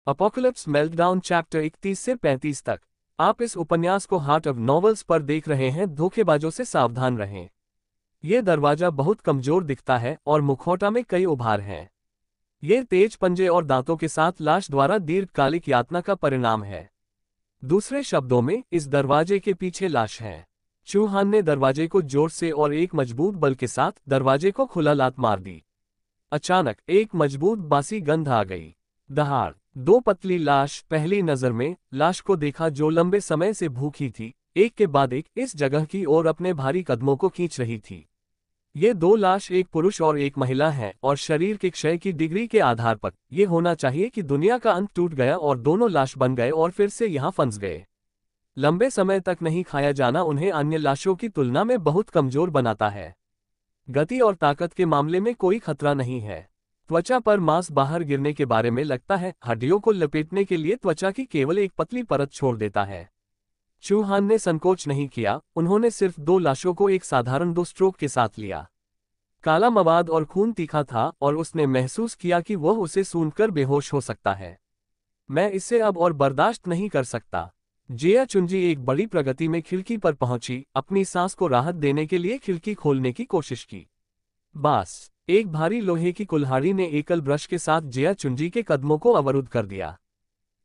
Apocalypse meltdown chapter 31 से 35 तक। आप इस उपन्यास को हार्ट ऑफ नॉवेल्स पर देख रहे हैं। धोखेबाजों से सावधान रहें। ये दरवाजा बहुत कमजोर दिखता है और मुखौटा में कई उभार हैं। ये तेज पंजे और दांतों के साथ लाश द्वारा दीर्घकालिक यातना का परिणाम है। दूसरे शब्दों में, इस दरवाजे के पीछे लाश है। चूहान ने दरवाजे को जोर से और एक मजबूत बल के साथ दरवाजे को खुला लात मार दी। अचानक एक मजबूत बासी गंध आ गई। दहाड़ दो पतली लाश पहली नजर में लाश को देखा जो लंबे समय से भूखी थी, एक के बाद एक इस जगह की ओर अपने भारी कदमों को खींच रही थी। ये दो लाश एक पुरुष और एक महिला हैं और शरीर के क्षय की डिग्री के आधार पर यह होना चाहिए कि दुनिया का अंत टूट गया और दोनों लाश बन गए और फिर से यहाँ फंस गए। लंबे समय तक नहीं खाया जाना उन्हें अन्य लाशों की तुलना में बहुत कमजोर बनाता है। गति और ताकत के मामले में कोई खतरा नहीं है। त्वचा पर मांस बाहर गिरने के बारे में लगता है, हड्डियों को लपेटने के लिए त्वचा की केवल एक पतली परत छोड़ देता है। चूहान ने संकोच नहीं किया, उन्होंने सिर्फ दो लाशों को एक साधारण दो स्ट्रोक के साथ लिया। काला मवाद और खून तीखा था और उसने महसूस किया कि वह उसे सूंघकर बेहोश हो सकता है। मैं इसे अब और बर्दाश्त नहीं कर सकता। जिया चुंजी एक बड़ी प्रगति में खिड़की पर पहुंची, अपनी सांस को राहत देने के लिए खिड़की खोलने की कोशिश की। बस एक भारी लोहे की कुल्हाड़ी ने एकल ब्रश के साथ जिया चुंजी के कदमों को अवरुद्ध कर दिया।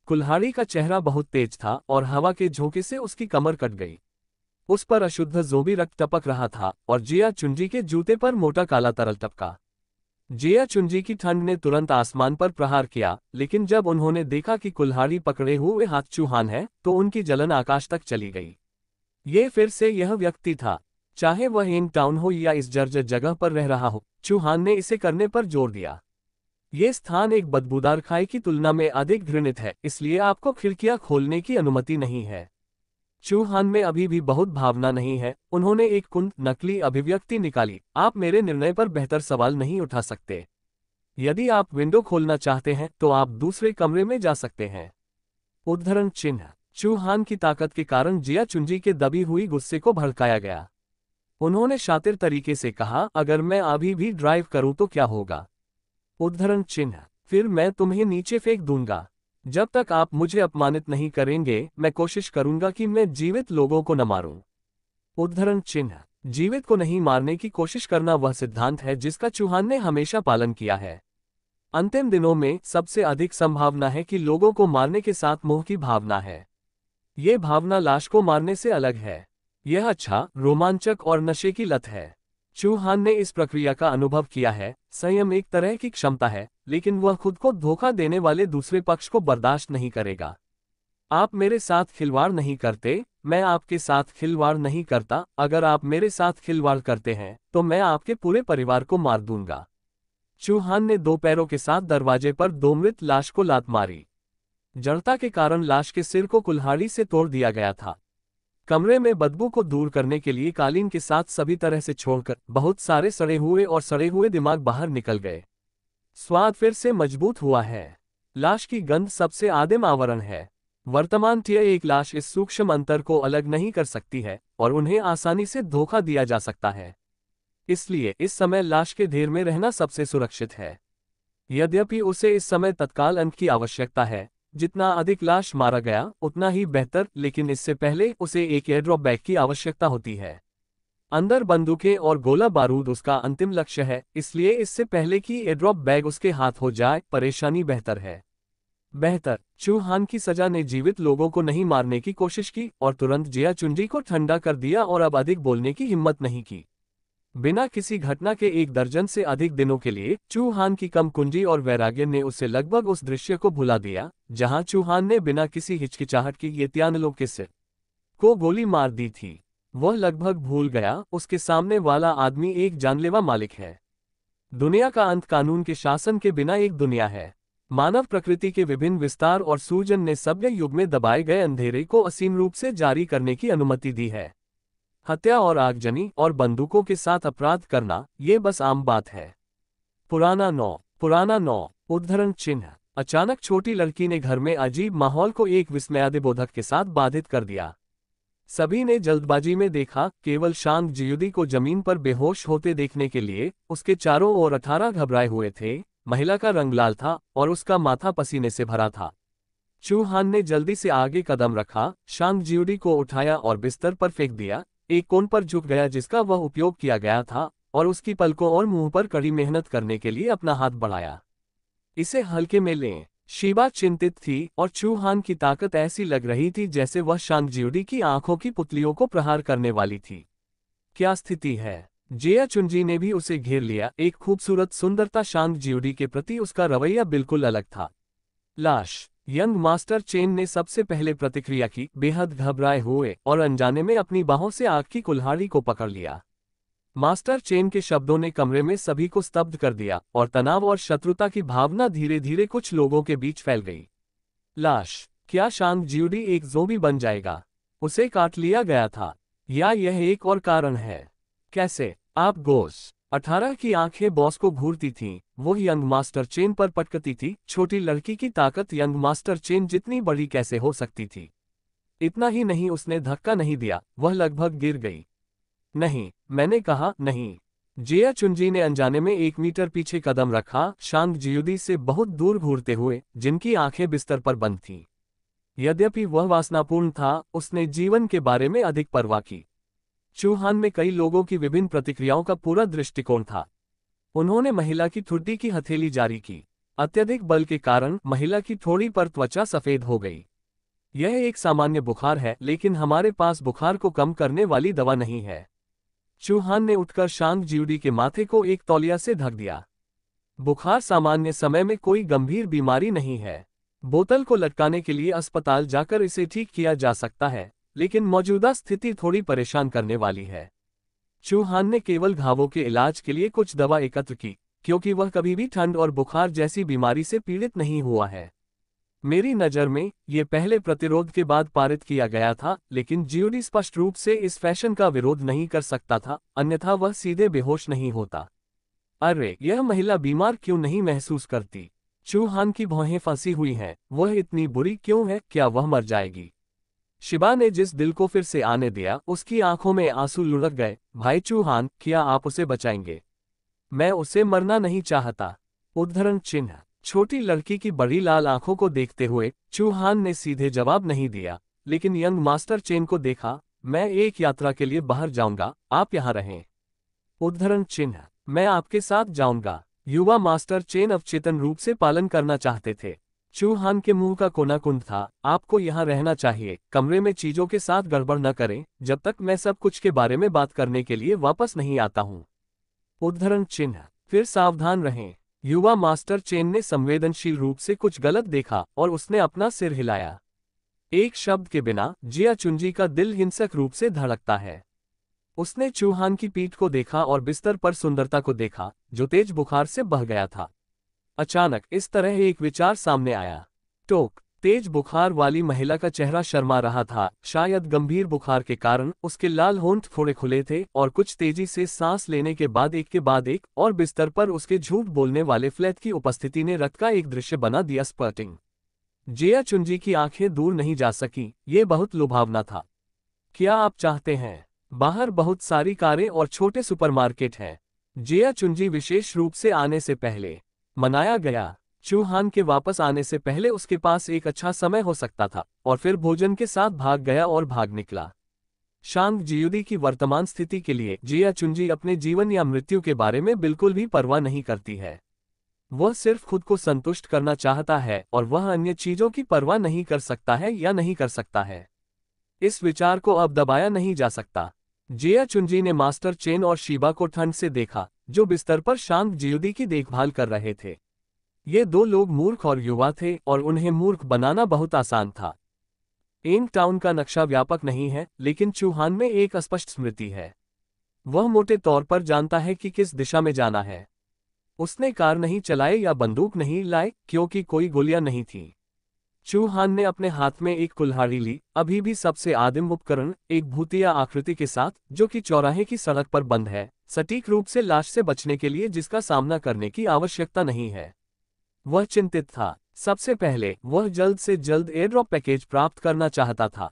कुल्हाड़ी का चेहरा बहुत तेज था और हवा के झोंके से उसकी कमर कट गई। उस पर अशुद्ध जोबी रक्त टपक रहा था और जिया चुंजी के जूते पर मोटा काला तरल टपका। जिया चुंजी की ठंड ने तुरंत आसमान पर प्रहार किया, लेकिन जब उन्होंने देखा कि कुल्हाड़ी पकड़े हुए हाथ चूहान है तो उनकी जलन आकाश तक चली गई। ये फिर से यह व्यक्ति था, चाहे वह इन टाउन हो या इस जर्जर जगह पर रह रहा हो। चूहान ने इसे करने पर जोर दिया। ये स्थान एक बदबूदार खाई की तुलना में अधिक घृणित है, इसलिए आपको खिड़कियां खोलने की अनुमति नहीं है। चूहान में अभी भी बहुत भावना नहीं है। उन्होंने एक कुंद नकली अभिव्यक्ति निकाली। आप मेरे निर्णय पर बेहतर सवाल नहीं उठा सकते। यदि आप विंडो खोलना चाहते हैं तो आप दूसरे कमरे में जा सकते हैं। उद्धरण चिन्ह। चूहान की ताकत के कारण जिया चुंजी के दबी हुई गुस्से को भड़काया गया। उन्होंने शातिर तरीके से कहा, अगर मैं अभी भी ड्राइव करूं तो क्या होगा? उद्धरण चिन्ह। फिर मैं तुम्हें नीचे फेंक दूंगा। जब तक आप मुझे अपमानित नहीं करेंगे, मैं कोशिश करूंगा कि मैं जीवित लोगों को न मारूं। उद्धरण चिन्ह। जीवित को नहीं मारने की कोशिश करना वह सिद्धांत है जिसका चूहान ने हमेशा पालन किया है। अंतिम दिनों में सबसे अधिक संभावना है कि लोगों को मारने के साथ मोह की भावना है। ये भावना लाश को मारने से अलग है। यह अच्छा, रोमांचक और नशे की लत है। चूहान ने इस प्रक्रिया का अनुभव किया है। संयम एक तरह की क्षमता है, लेकिन वह खुद को धोखा देने वाले दूसरे पक्ष को बर्दाश्त नहीं करेगा। आप मेरे साथ खिलवाड़ नहीं करते, मैं आपके साथ खिलवाड़ नहीं करता। अगर आप मेरे साथ खिलवाड़ करते हैं तो मैं आपके पूरे परिवार को मार दूंगा। चूहान ने दो पैरों के साथ दरवाजे पर दो मृत लाश को लात मारी। जड़ता के कारण लाश के सिर को कुल्हाड़ी से तोड़ दिया गया था। कमरे में बदबू को दूर करने के लिए कालीन के साथ सभी तरह से छोड़कर बहुत सारे सड़े हुए दिमाग बाहर निकल गए। स्वाद फिर से मजबूत हुआ है। लाश की गंध सबसे आदिम आवरण है। वर्तमान एक लाश इस सूक्ष्म अंतर को अलग नहीं कर सकती है और उन्हें आसानी से धोखा दिया जा सकता है। इसलिए इस समय लाश के ढेर में रहना सबसे सुरक्षित है। यद्यपि उसे इस समय तत्काल अंत की आवश्यकता है। जितना अधिक लाश मारा गया उतना ही बेहतर, लेकिन इससे पहले उसे एक एयरड्रॉप बैग की आवश्यकता होती है। अंदर बंदूकें और गोला बारूद उसका अंतिम लक्ष्य है, इसलिए इससे पहले कि एयरड्रॉप बैग उसके हाथ हो जाए, परेशानी बेहतर है। बेहतर। चूहान की सजा ने जीवित लोगों को नहीं मारने की कोशिश की और तुरंत जिया चुंजी को ठंडा कर दिया और अब अधिक बोलने की हिम्मत नहीं की। बिना किसी घटना के एक दर्जन से अधिक दिनों के लिए चूहान की कम कुंजी और वैराग्य ने उसे लगभग उस दृश्य को भुला दिया जहां चूहान ने बिना किसी हिचकिचाहट की येत्यानलों के सिर को गोली मार दी थी। वह लगभग भूल गया, उसके सामने वाला आदमी एक जानलेवा मालिक है। दुनिया का अंत कानून के शासन के बिना एक दुनिया है। मानव प्रकृति के विभिन्न विस्तार और सूजन ने सभ्य युग में दबाए गए अंधेरे को असीम रूप से जारी करने की अनुमति दी है। हत्या और आगजनी और बंदूकों के साथ अपराध करना, ये बस आम बात है। पुराना नौ। उद्धरण चिन्ह। अचानक छोटी लड़की ने घर में अजीब माहौल को एक विस्मयादिबोधक के साथ बाधित कर दिया। सभी ने जल्दबाजी में देखा, केवल शांत जियुदी को जमीन पर बेहोश होते देखने के लिए। उसके चारों ओर 18 घबराए हुए थे। महिला का रंग लाल था और उसका माथा पसीने से भरा था। चूहान ने जल्दी से आगे कदम रखा, शांग जियोडी को उठाया और बिस्तर पर फेंक दिया, एक कोण पर झुक गया जिसका वह उपयोग किया गया था, और उसकी पलकों और मुंह पर कड़ी मेहनत करने के लिए अपना हाथ बढ़ाया। इसे हल्के में लें। शीबा चिंतित थी और चूहान की ताकत ऐसी लग रही थी जैसे वह शांग जियोडी की आंखों की पुतलियों को प्रहार करने वाली थी। क्या स्थिति है? जिया चुनजी ने भी उसे घेर लिया। एक खूबसूरत सुंदरता शांग जियोडी के प्रति उसका रवैया बिल्कुल अलग था। लाश। यंग मास्टर चेन ने सबसे पहले प्रतिक्रिया की, बेहद घबराए हुए और अनजाने में अपनी बाहों से आग की कुल्हाड़ी को पकड़ लिया। मास्टर चेन के शब्दों ने कमरे में सभी को स्तब्ध कर दिया और तनाव और शत्रुता की भावना धीरे धीरे कुछ लोगों के बीच फैल गई। लाश। क्या शांग जियोडी एक ज़ोंबी बन जाएगा? उसे काट लिया गया था, या यह एक और कारण है? कैसे? आप गोस। 18 की आंखें बॉस को घूरती थीं, वो यंग मास्टर चेन पर पटकती थी। छोटी लड़की की ताकत यंग मास्टर चेन जितनी बड़ी कैसे हो सकती थी? इतना ही नहीं, उसने धक्का नहीं दिया, वह लगभग गिर गई। नहीं, मैंने कहा नहीं। जिया चुनजी ने अनजाने में 1 मीटर पीछे कदम रखा, शांग जियोडी से बहुत दूर घूरते हुए, जिनकी आंखें बिस्तर पर बंद थीं। यद्यपि वह वासनापूर्ण था, उसने जीवन के बारे में अधिक परवाह की। चूहान में कई लोगों की विभिन्न प्रतिक्रियाओं का पूरा दृष्टिकोण था। उन्होंने महिला की ठुड्डी की हथेली जारी की। अत्यधिक बल के कारण महिला की थोड़ी पर त्वचा सफेद हो गई। यह एक सामान्य बुखार है, लेकिन हमारे पास बुखार को कम करने वाली दवा नहीं है। चूहान ने उठकर शांग जियोडी के माथे को एक तौलिया से ढक दिया। बुखार सामान्य समय में कोई गंभीर बीमारी नहीं है। बोतल को लटकाने के लिए अस्पताल जाकर इसे ठीक किया जा सकता है, लेकिन मौजूदा स्थिति थोड़ी परेशान करने वाली है। चूहान ने केवल घावों के इलाज के लिए कुछ दवा एकत्र की, क्योंकि वह कभी भी ठंड और बुखार जैसी बीमारी से पीड़ित नहीं हुआ है। मेरी नज़र में ये पहले प्रतिरोध के बाद पारित किया गया था, लेकिन जियोडी स्पष्ट रूप से इस फैशन का विरोध नहीं कर सकता था, अन्यथा वह सीधे बेहोश नहीं होता। अरे, यह महिला बीमार क्यों नहीं महसूस करती? चूहान की भौहें फंसी हुई हैं, वह इतनी बुरी क्यों है? क्या वह मर जाएगी? शिबा ने जिस दिल को फिर से आने दिया, उसकी आंखों में आंसू लुढ़क गए। भाई चूहान, क्या आप उसे बचाएंगे? मैं उसे मरना नहीं चाहता। उद्धरण चिन्ह। छोटी लड़की की बड़ी लाल आंखों को देखते हुए चूहान ने सीधे जवाब नहीं दिया, लेकिन यंग मास्टर चेन को देखा। मैं एक यात्रा के लिए बाहर जाऊंगा, आप यहाँ रहें। उद्धरण चिन्ह। मैं आपके साथ जाऊंगा। युवा मास्टर चेन अवचेतन रूप से पालन करना चाहते थे। चूहान के मुंह का कोना कुंद था। आपको यहाँ रहना चाहिए, कमरे में चीजों के साथ गड़बड़ न करें, जब तक मैं सब कुछ के बारे में बात करने के लिए वापस नहीं आता हूँ। उद्धरण चिन्ह। फिर सावधान रहें। युवा मास्टर चेन ने संवेदनशील रूप से कुछ गलत देखा और उसने अपना सिर हिलाया। एक शब्द के बिना जिया चुनजी का दिल हिंसक रूप से धड़कता है। उसने चूहान की पीठ को देखा और बिस्तर पर सुंदरता को देखा, जो तेज बुखार से बह गया था। अचानक इस तरह एक विचार सामने आया। टोक। तेज बुखार वाली महिला का चेहरा शर्मा रहा था, शायद गंभीर बुखार के कारण उसके लाल होंठ थोड़े खुले थे, और कुछ तेजी से सांस लेने के बाद एक के बाद एक और बिस्तर पर उसके झूठ बोलने वाले फ्लैट की उपस्थिति ने रक्त का एक दृश्य बना दिया। स्पर्टिंग। जिया चुनजी की आंखें दूर नहीं जा सकी, ये बहुत लुभावना था। क्या आप चाहते हैं? बाहर बहुत सारी कारें और छोटे सुपरमार्केट हैं। जिया चुनजी विशेष रूप से आने से पहले मनाया गया। चूहान के वापस आने से पहले उसके पास एक अच्छा समय हो सकता था, और फिर भोजन के साथ भाग गया और भाग निकला। शांग जियोडी की वर्तमान स्थिति के लिए जिया चुनजी अपने जीवन या मृत्यु के बारे में बिल्कुल भी परवाह नहीं करती है। वह सिर्फ खुद को संतुष्ट करना चाहता है, और वह अन्य चीजों की परवाह नहीं कर सकता है या नहीं कर सकता है। इस विचार को अब दबाया नहीं जा सकता। जिया चुनजी ने मास्टर चेन और शीबा को ठंड से देखा, जो बिस्तर पर शांग जियोडी की देखभाल कर रहे थे। ये दो लोग मूर्ख और युवा थे, और उन्हें मूर्ख बनाना बहुत आसान था। एंग टाउन का नक्शा व्यापक नहीं है, लेकिन चूहान में एक स्पष्ट स्मृति है। वह मोटे तौर पर जानता है कि किस दिशा में जाना है। उसने कार नहीं चलाई या बंदूक नहीं लाई, क्योंकि कोई गोलियां नहीं थीं। चूहान ने अपने हाथ में एक कुल्हाड़ी ली, अभी भी सबसे आदिम उपकरण, एक भूतिया आकृति के साथ, जो कि चौराहे की सड़क पर बंद है, सटीक रूप से लाश से बचने के लिए जिसका सामना करने की आवश्यकता नहीं है। वह चिंतित था। सबसे पहले वह जल्द से जल्द एयरड्रॉप पैकेज प्राप्त करना चाहता था।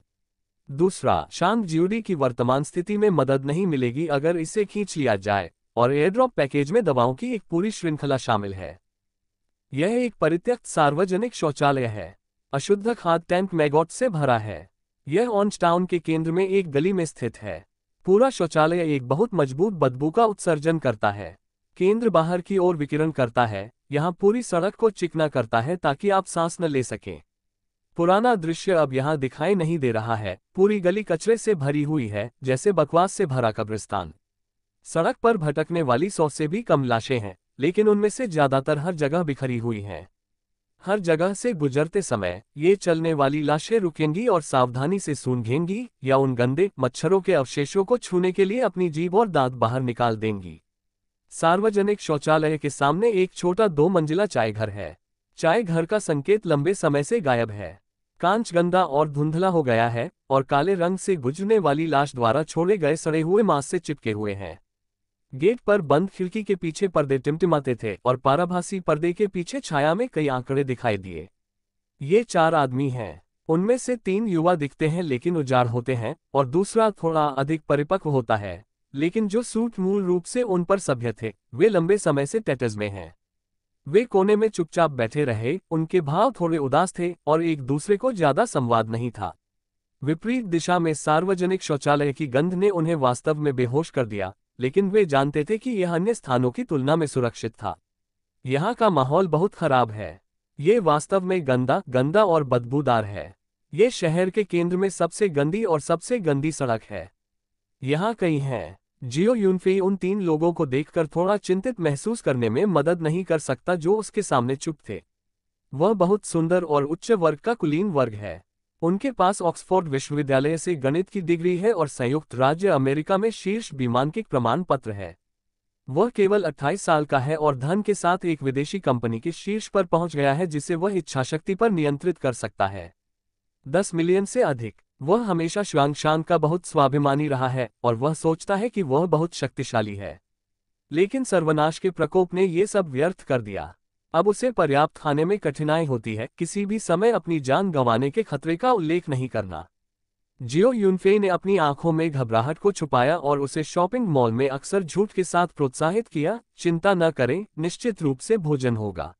दूसरा, शांग जियोडी की वर्तमान स्थिति में मदद नहीं मिलेगी अगर इसे खींच लिया जाए, और एयरड्रॉप पैकेज में दवाओं की एक पूरी श्रृंखला शामिल है। यह एक परित्यक्त सार्वजनिक शौचालय है। अशुद्ध खाद टैंक मैगॉट से भरा है। यह ऑरेंज टाउन के केंद्र में एक गली में स्थित है। पूरा शौचालय एक बहुत मजबूत बदबू का उत्सर्जन करता है। केंद्र बाहर की ओर विकिरण करता है, यहाँ पूरी सड़क को चिकना करता है ताकि आप सांस न ले सकें। पुराना दृश्य अब यहाँ दिखाई नहीं दे रहा है। पूरी गली कचरे से भरी हुई है, जैसे बकवास से भरा कब्रिस्तान। सड़क पर भटकने वाली 100 से भी कम लाशें हैं, लेकिन उनमें से ज्यादातर हर जगह बिखरी हुई हैं। हर जगह से गुजरते समय ये चलने वाली लाशें रुकेंगी और सावधानी से सूंघेंगी या उन गंदे मच्छरों के अवशेषों को छूने के लिए अपनी जीभ और दांत बाहर निकाल देंगी। सार्वजनिक शौचालय के सामने एक छोटा 2 मंजिला चाय घर है। चाय घर का संकेत लंबे समय से गायब है। कांच गंदा और धुंधला हो गया है और काले रंग से गुजरने वाली लाश द्वारा छोड़े गए सड़े हुए मांस से चिपके हुए हैं। गेट पर बंद खिड़की के पीछे पर्दे टिमटिमाते थे और पाराभासी पर्दे के पीछे छाया में कई आंकड़े दिखाई दिए। ये 4 आदमी हैं। उनमें से 3 युवा दिखते हैं लेकिन उजाड़ होते हैं और दूसरा थोड़ा अधिक परिपक्व होता है, लेकिन जो सूट मूल रूप से उन पर सभ्य थे, वे लंबे समय से टैटर्स में हैं। वे कोने में चुपचाप बैठे रहे, उनके भाव थोड़े उदास थे और एक दूसरे को ज्यादा संवाद नहीं था। विपरीत दिशा में सार्वजनिक शौचालय की गंध ने उन्हें वास्तव में बेहोश कर दिया, लेकिन वे जानते थे कि यह अन्य स्थानों की तुलना में सुरक्षित था। यहाँ का माहौल बहुत खराब है। ये वास्तव में गंदा और बदबूदार है। ये शहर के केंद्र में सबसे गंदी और सबसे गंदी सड़क है। यहाँ कई हैं। जियो यूनफेई उन 3 लोगों को देखकर थोड़ा चिंतित महसूस करने में मदद नहीं कर सकता जो उसके सामने चुप थे। वह बहुत सुंदर और उच्च वर्ग का कुलीन वर्ग है। उनके पास ऑक्सफोर्ड विश्वविद्यालय से गणित की डिग्री है और संयुक्त राज्य अमेरिका में शीर्ष बीमांकित प्रमाण पत्र है। वह केवल 28 साल का है और धन के साथ एक विदेशी कंपनी के शीर्ष पर पहुंच गया है जिसे वह इच्छाशक्ति पर नियंत्रित कर सकता है। 10 मिलियन से अधिक। वह हमेशा श्वांगशान का बहुत स्वाभिमानी रहा है और वह सोचता है कि वह बहुत शक्तिशाली है। लेकिन सर्वनाश के प्रकोप ने ये सब व्यर्थ कर दिया। अब उसे पर्याप्त खाने में कठिनाई होती है, किसी भी समय अपनी जान गंवाने के खतरे का उल्लेख नहीं करना। जियो यूनफेई ने अपनी आंखों में घबराहट को छुपाया और उसे शॉपिंग मॉल में अक्सर झूठ के साथ प्रोत्साहित किया, चिंता न करें, निश्चित रूप से भोजन होगा।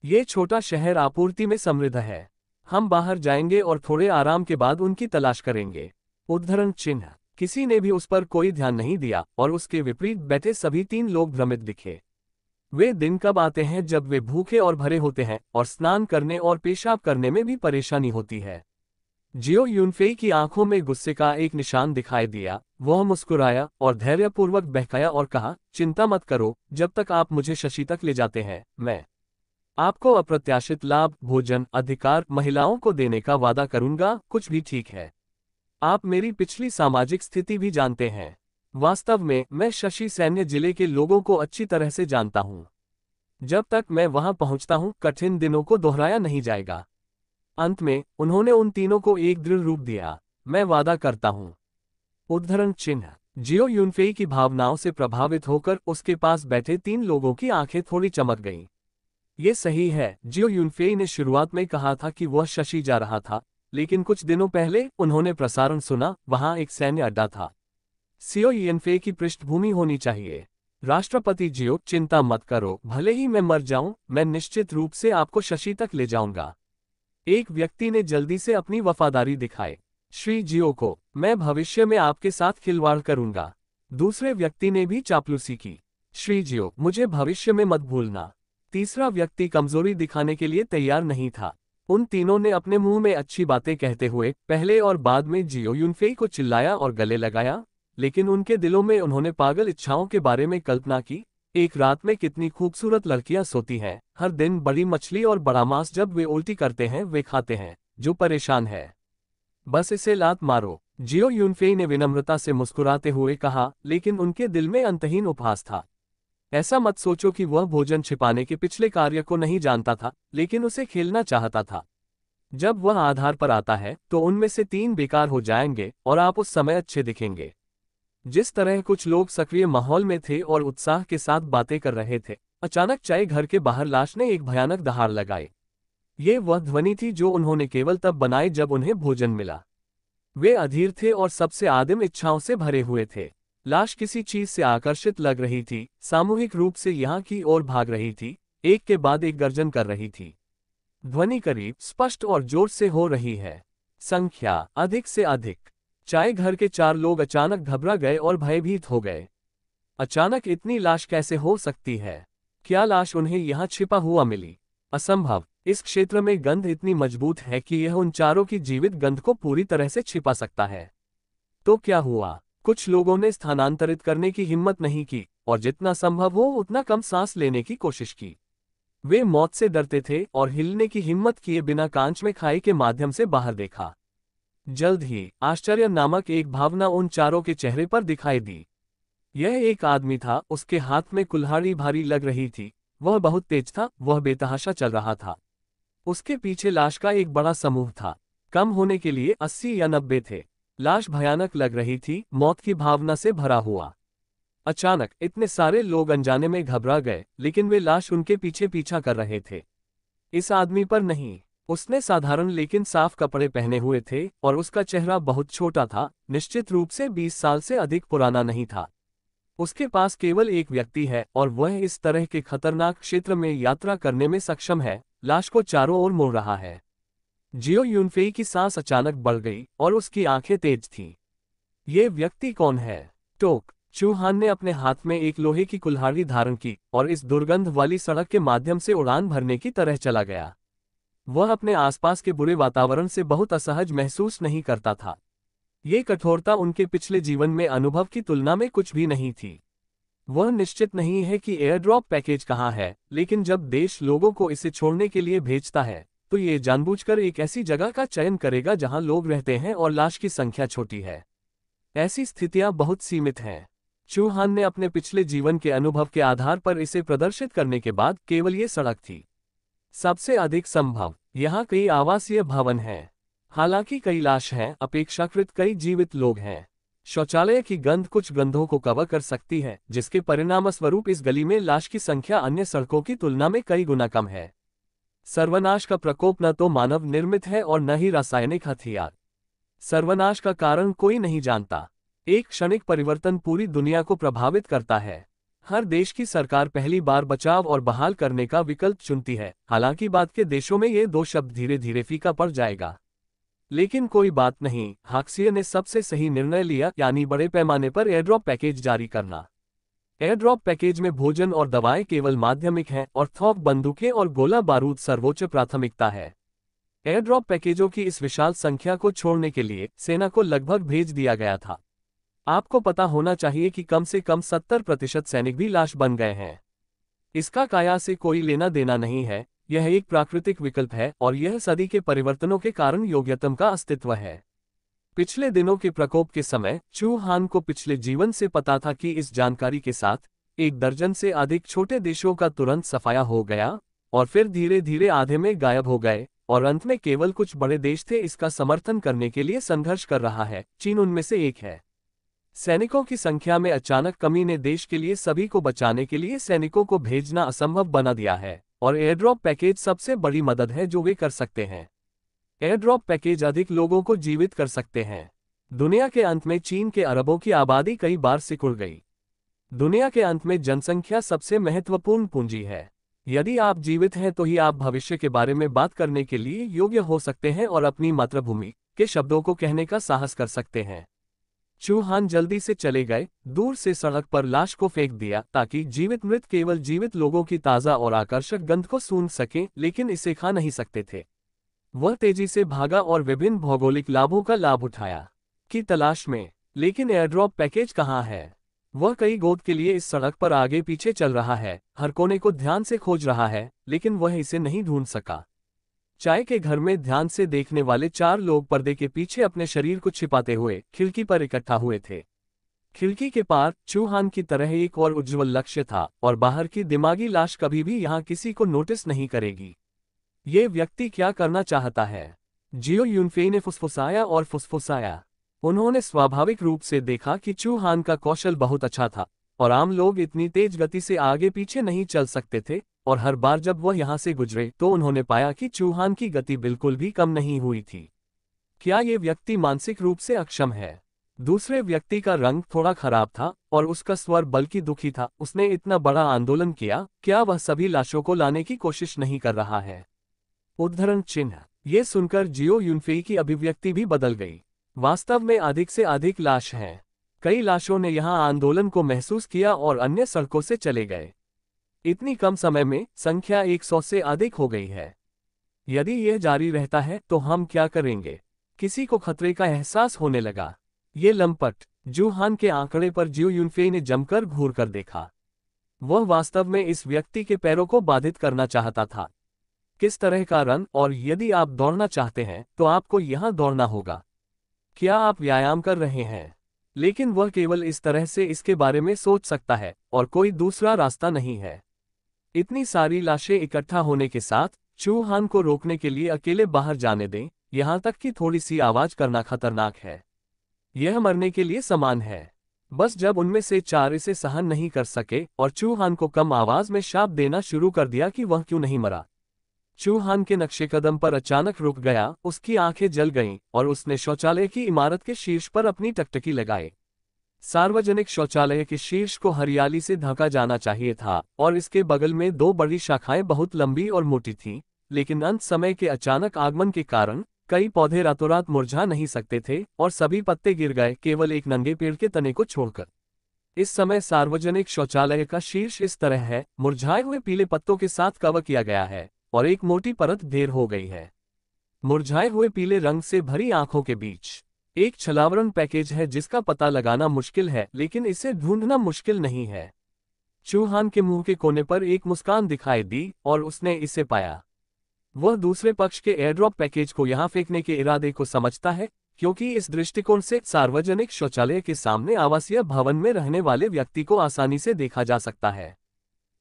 ये छोटा शहर आपूर्ति में समृद्ध है। हम बाहर जाएंगे और थोड़े आराम के बाद उनकी तलाश करेंगे। उद्धरण चिन्ह। किसी ने भी उस पर कोई ध्यान नहीं दिया और उसके विपरीत बैठे सभी 3 लोग भ्रमित दिखे। वे दिन कब आते हैं जब वे भूखे और भरे होते हैं और स्नान करने और पेशाब करने में भी परेशानी होती है। जियो यूनफेई की आंखों में गुस्से का एक निशान दिखाई दिया। वह मुस्कुराया और धैर्यपूर्वक बहकाया और कहा, चिंता मत करो, जब तक आप मुझे शशि तक ले जाते हैं, मैं आपको अप्रत्याशित लाभ, भोजन, अधिकार, महिलाओं को देने का वादा करूंगा, कुछ भी ठीक है। आप मेरी पिछली सामाजिक स्थिति भी जानते हैं। वास्तव में मैं शशि सैन्य जिले के लोगों को अच्छी तरह से जानता हूं। जब तक मैं वहां पहुंचता हूं, कठिन दिनों को दोहराया नहीं जाएगा। अंत में उन्होंने उन तीनों को एक दृढ़ रूप दिया, मैं वादा करता हूं। उद्धरण चिन्ह। जियो यूनफेई की भावनाओं से प्रभावित होकर उसके पास बैठे 3 लोगों की आंखें थोड़ी चमक गईं। ये सही है, जियो यूनफेई ने शुरुआत में कहा था कि वह शशि जा रहा था, लेकिन कुछ दिनों पहले उन्होंने प्रसारण सुना, वहां एक सैन्य अड्डा था। जियो यूनफेई की पृष्ठभूमि होनी चाहिए। राष्ट्रपति जियो, चिंता मत करो, भले ही मैं मर जाऊं, मैं निश्चित रूप से आपको शशि तक ले जाऊंगा। एक व्यक्ति ने जल्दी से अपनी वफादारी दिखाई, श्री जियो को, मैं भविष्य में आपके साथ खिलवाड़ करूंगा। दूसरे व्यक्ति ने भी चापलूसी की, श्री जियो, मुझे भविष्य में मत भूलना। तीसरा व्यक्ति कमजोरी दिखाने के लिए तैयार नहीं था। उन तीनों ने अपने मुंह में अच्छी बातें कहते हुए पहले और बाद में जियो यूनफेई को चिल्लाया और गले लगाया, लेकिन उनके दिलों में उन्होंने पागल इच्छाओं के बारे में कल्पना की। एक रात में कितनी खूबसूरत लड़कियां सोती हैं, हर दिन बड़ी मछली और बड़ा मांस जब वे उल्टी करते हैं वे खाते हैं, जो परेशान है, बस इसे लात मारो। जियो यूनफेई ने विनम्रता से मुस्कुराते हुए कहा, लेकिन उनके दिल में अंतहीन उपहास था। ऐसा मत सोचो कि वह भोजन छिपाने के पिछले कार्य को नहीं जानता था, लेकिन उसे खेलना चाहता था। जब वह आधार पर आता है तो उनमें से 3 बेकार हो जाएंगे और आप उस समय अच्छे दिखेंगे। जिस तरह कुछ लोग सक्रिय माहौल में थे और उत्साह के साथ बातें कर रहे थे, अचानक चाय घर के बाहर लाश ने एक भयानक दहाड़ लगाई। ये वह ध्वनि थी जो उन्होंने केवल तब बनाई जब उन्हें भोजन मिला। वे अधीर थे और सबसे आदिम इच्छाओं से भरे हुए थे। लाश किसी चीज से आकर्षित लग रही थी, सामूहिक रूप से यहाँ की ओर भाग रही थी, एक के बाद एक गर्जन कर रही थी। ध्वनि करीब, स्पष्ट और जोर से हो रही है। संख्या अधिक से अधिक। चाय घर के 4 लोग अचानक घबरा गए और भयभीत हो गए। अचानक इतनी लाश कैसे हो सकती है? क्या लाश उन्हें यहाँ छिपा हुआ मिली? असंभव। इस क्षेत्र में गंध इतनी मजबूत है कि यह उन चारों की जीवित गंध को पूरी तरह से छिपा सकता है। तो क्या हुआ? कुछ लोगों ने स्थानांतरित करने की हिम्मत नहीं की और जितना संभव हो उतना कम सांस लेने की कोशिश की। वे मौत से डरते थे और हिलने की हिम्मत किए बिना कांच में खाई के माध्यम से बाहर देखा। जल्द ही आश्चर्य नामक एक भावना उन चारों के चेहरे पर दिखाई दी। यह एक आदमी था, उसके हाथ में कुल्हाड़ी भारी लग रही थी, वह बहुत तेज था, वह बेतहाशा चल रहा था। उसके पीछे लाश का एक बड़ा समूह था, कम होने के लिए 80 या 90 थे। लाश भयानक लग रही थी, मौत की भावना से भरा हुआ। अचानक इतने सारे लोग अनजाने में घबरा गए, लेकिन वे लाश उनके पीछे पीछा कर रहे थे। इस आदमी पर नहीं। उसने साधारण लेकिन साफ कपड़े पहने हुए थे और उसका चेहरा बहुत छोटा था, निश्चित रूप से 20 साल से अधिक पुराना नहीं था। उसके पास केवल एक व्यक्ति है और वह इस तरह के खतरनाक क्षेत्र में यात्रा करने में सक्षम है। लाश को चारों ओर मुड़ रहा है। जियो यूनफेई की सांस अचानक बढ़ गई और उसकी आंखें तेज थीं। ये व्यक्ति कौन है? टोक चू हान ने अपने हाथ में एक लोहे की कुल्हाड़ी धारण की और इस दुर्गंध वाली सड़क के माध्यम से उड़ान भरने की तरह चला गया। वह अपने आसपास के बुरे वातावरण से बहुत असहज महसूस नहीं करता था। ये कठोरता उनके पिछले जीवन में अनुभव की तुलना में कुछ भी नहीं थी। वह निश्चित नहीं है कि एयरड्रॉप पैकेज कहाँ है, लेकिन जब देश लोगों को इसे छोड़ने के लिए भेजता है तो ये जानबूझकर एक ऐसी जगह का चयन करेगा जहां लोग रहते हैं और लाश की संख्या छोटी है। ऐसी स्थितियां बहुत सीमित हैं। चू हान ने अपने पिछले जीवन के अनुभव के आधार पर इसे प्रदर्शित करने के बाद केवल ये सड़क थी सबसे अधिक संभव। यहाँ कई आवासीय भवन हैं, हालांकि कई लाश हैं, अपेक्षाकृत कई जीवित लोग हैं। शौचालय की गंध कुछ गंधों को कवर कर सकती है, जिसके परिणामस्वरूप इस गली में लाश की संख्या अन्य सड़कों की तुलना में कई गुना कम है। सर्वनाश का प्रकोप न तो मानव निर्मित है और न ही रासायनिक हथियार। सर्वनाश का कारण कोई नहीं जानता। एक क्षणिक परिवर्तन पूरी दुनिया को प्रभावित करता है। हर देश की सरकार पहली बार बचाव और बहाल करने का विकल्प चुनती है, हालांकि बाद के देशों में ये 2 शब्द धीरे धीरे फीका पड़ जाएगा। लेकिन कोई बात नहीं, हाक्सिया ने सबसे सही निर्णय लिया, यानी बड़े पैमाने पर एयरड्रॉप पैकेज जारी करना। एयरड्रॉप पैकेज में भोजन और दवाएं केवल माध्यमिक हैं और थोक बंदूकें और गोला बारूद सर्वोच्च प्राथमिकता है। एयरड्रॉप पैकेजों की इस विशाल संख्या को छोड़ने के लिए सेना को लगभग भेज दिया गया था। आपको पता होना चाहिए कि कम से कम 70% सैनिक भी लाश बन गए हैं। इसका काया से कोई लेना देना नहीं है, यह एक प्राकृतिक विकल्प है और यह सदी के परिवर्तनों के कारण योग्यतम का अस्तित्व है। पिछले दिनों के प्रकोप के समय चू हान को पिछले जीवन से पता था कि इस जानकारी के साथ 1 दर्जन से अधिक छोटे देशों का तुरंत सफाया हो गया और फिर धीरे धीरे आधे में गायब हो गए और अंत में केवल कुछ बड़े देश थे इसका समर्थन करने के लिए संघर्ष कर रहा है। चीन उनमें से एक है। सैनिकों की संख्या में अचानक कमी ने देश के लिए सभी को बचाने के लिए सैनिकों को भेजना असंभव बना दिया है और एयरड्रॉप पैकेज सबसे बड़ी मदद है जो वे कर सकते हैं। एयरड्रॉप पैकेज अधिक लोगों को जीवित कर सकते हैं। दुनिया के अंत में चीन के अरबों की आबादी कई बार सिकुड़ गई। दुनिया के अंत में जनसंख्या सबसे महत्वपूर्ण पूंजी है। यदि आप जीवित हैं तो ही आप भविष्य के बारे में बात करने के लिए योग्य हो सकते हैं और अपनी मातृभूमि के शब्दों को कहने का साहस कर सकते हैं। चू हान जल्दी से चले गए, दूर से सड़क पर लाश को फेंक दिया ताकि जीवित मृत केवल जीवित लोगों की ताज़ा और आकर्षक गंध को सूंघ सकें, लेकिन इसे खा नहीं सकते थे। वह तेजी से भागा और विभिन्न भौगोलिक लाभों का लाभ उठाया की तलाश में। लेकिन एयरड्रॉप पैकेज कहाँ है? वह कई गोद के लिए इस सड़क पर आगे पीछे चल रहा है, हर कोने को ध्यान से खोज रहा है, लेकिन वह इसे नहीं ढूंढ सका। चाय के घर में ध्यान से देखने वाले 4 लोग पर्दे के पीछे अपने शरीर को छिपाते हुए खिड़की पर इकट्ठा हुए थे। खिड़की के पार चू हान की तरह एक और उज्ज्वल लक्ष्य था और बाहर की दिमागी लाश कभी भी यहाँ किसी को नोटिस नहीं करेगी। ये व्यक्ति क्या करना चाहता है? जियो यूनफेई ने फुसफुसाया और फुसफुसाया। उन्होंने स्वाभाविक रूप से देखा कि चू हान का कौशल बहुत अच्छा था और आम लोग इतनी तेज गति से आगे पीछे नहीं चल सकते थे, और हर बार जब वह यहाँ से गुजरे तो उन्होंने पाया कि चू हान की गति बिल्कुल भी कम नहीं हुई थी। क्या ये व्यक्ति मानसिक रूप से अक्षम है? दूसरे व्यक्ति का रंग थोड़ा खराब था और उसका स्वर बल्कि दुखी था। उसने इतना बड़ा आंदोलन किया, क्या वह सभी लाशों को लाने की कोशिश नहीं कर रहा है? उद्धरण चिन्ह। ये सुनकर जियो युनफेई की अभिव्यक्ति भी बदल गई। वास्तव में अधिक से अधिक लाश हैं। कई लाशों ने यहाँ आंदोलन को महसूस किया और अन्य सड़कों से चले गए। इतनी कम समय में संख्या 100 से अधिक हो गई है। यदि यह जारी रहता है तो हम क्या करेंगे? किसी को खतरे का एहसास होने लगा। ये लंपट जूहान के आंकड़े पर जियो युनफेई ने जमकर घूर कर देखा। वह वास्तव में इस व्यक्ति के पैरों को बाधित करना चाहता था। किस तरह का रन, और यदि आप दौड़ना चाहते हैं तो आपको यहां दौड़ना होगा। क्या आप व्यायाम कर रहे हैं? लेकिन वह केवल इस तरह से इसके बारे में सोच सकता है और कोई दूसरा रास्ता नहीं है। इतनी सारी लाशें इकट्ठा होने के साथ चूहान को रोकने के लिए अकेले बाहर जाने दें, यहां तक कि थोड़ी सी आवाज करना खतरनाक है। यह मरने के लिए समान है। बस जब उनमें से 4 इसे सहन नहीं कर सके और चूहान को कम आवाज में शाप देना शुरू कर दिया कि वह क्यों नहीं मरा। चूहान के नक्शेकदम पर अचानक रुक गया, उसकी आंखें जल गईं और उसने शौचालय की इमारत के शीर्ष पर अपनी टकटकी लगाई। सार्वजनिक शौचालय के शीर्ष को हरियाली से ढका जाना चाहिए था और इसके बगल में 2 बड़ी शाखाएं बहुत लंबी और मोटी थीं, लेकिन अंत समय के अचानक आगमन के कारण कई पौधे रातों रात मुरझा नहीं सकते थे और सभी पत्ते गिर गए, केवल एक नंगे पेड़ के तने को छोड़कर। इस समय सार्वजनिक शौचालय का शीर्ष इस तरह है, मुरझाए हुए पीले पत्तों के साथ कवर किया गया है और एक मोटी परत ढेर हो गई है। मुरझाए हुए पीले रंग से भरी आंखों के बीच एक छलावरण पैकेज है जिसका पता लगाना मुश्किल है, लेकिन इसे ढूंढना मुश्किल नहीं है। चूहान के मुंह के कोने पर एक मुस्कान दिखाई दी और उसने इसे पाया। वह दूसरे पक्ष के एयरड्रॉप पैकेज को यहां फेंकने के इरादे को समझता है, क्योंकि इस दृष्टिकोण से सार्वजनिक शौचालय के सामने आवासीय भवन में रहने वाले व्यक्ति को आसानी से देखा जा सकता है।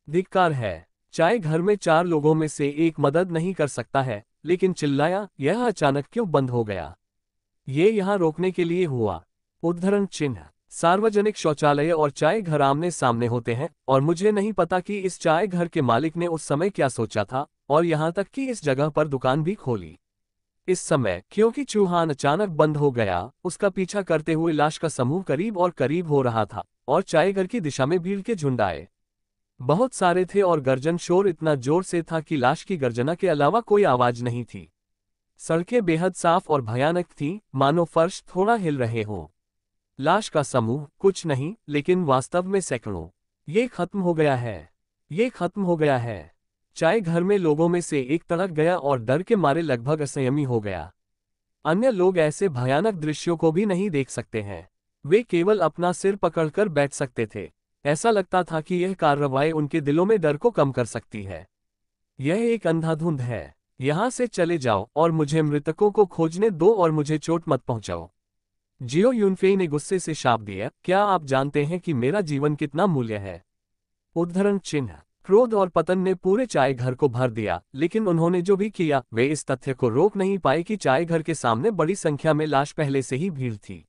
धिक्कार है, चाहे घर में 4 लोगों में से एक मदद नहीं कर सकता है, लेकिन चिल्लाया, यह अचानक क्यों बंद हो गया? ये यहाँ रोकने के लिए हुआ। उद्धरण चिन्ह। सार्वजनिक शौचालय और चाय घर आमने सामने होते हैं और मुझे नहीं पता कि इस चाय घर के मालिक ने उस समय क्या सोचा था, और यहाँ तक कि इस जगह पर दुकान भी खोली। इस समय क्योंकि चूहान अचानक बंद हो गया, उसका पीछा करते हुए लाश का समूह करीब और करीब हो रहा था और चाय घर की दिशा में भीड़ के झुंड आए। बहुत सारे थे और गर्जन शोर इतना जोर से था कि लाश की गर्जना के अलावा कोई आवाज नहीं थी। सड़कें बेहद साफ और भयानक थीं, मानो फर्श थोड़ा हिल रहे हों। लाश का समूह कुछ नहीं, लेकिन वास्तव में सैकड़ों। ये खत्म हो गया है, ये खत्म हो गया है। चाय घर में लोगों में से एक तड़क गया और डर के मारे लगभग असंयमी हो गया। अन्य लोग ऐसे भयानक दृश्यों को भी नहीं देख सकते हैं। वे केवल अपना सिर पकड़कर बैठ सकते थे। ऐसा लगता था कि यह कार्रवाई उनके दिलों में डर को कम कर सकती है। यह एक अंधाधुंध है। यहां से चले जाओ और मुझे मृतकों को खोजने दो और मुझे चोट मत पहुंचाओ। जियो युनफेई ने गुस्से से शाप दिया, क्या आप जानते हैं कि मेरा जीवन कितना मूल्य है? उद्धरण चिन्ह। क्रोध और पतन ने पूरे चाय घर को भर दिया, लेकिन उन्होंने जो भी किया वे इस तथ्य को रोक नहीं पाए कि चाय घर के सामने बड़ी संख्या में लाश पहले से ही भीड़ थी।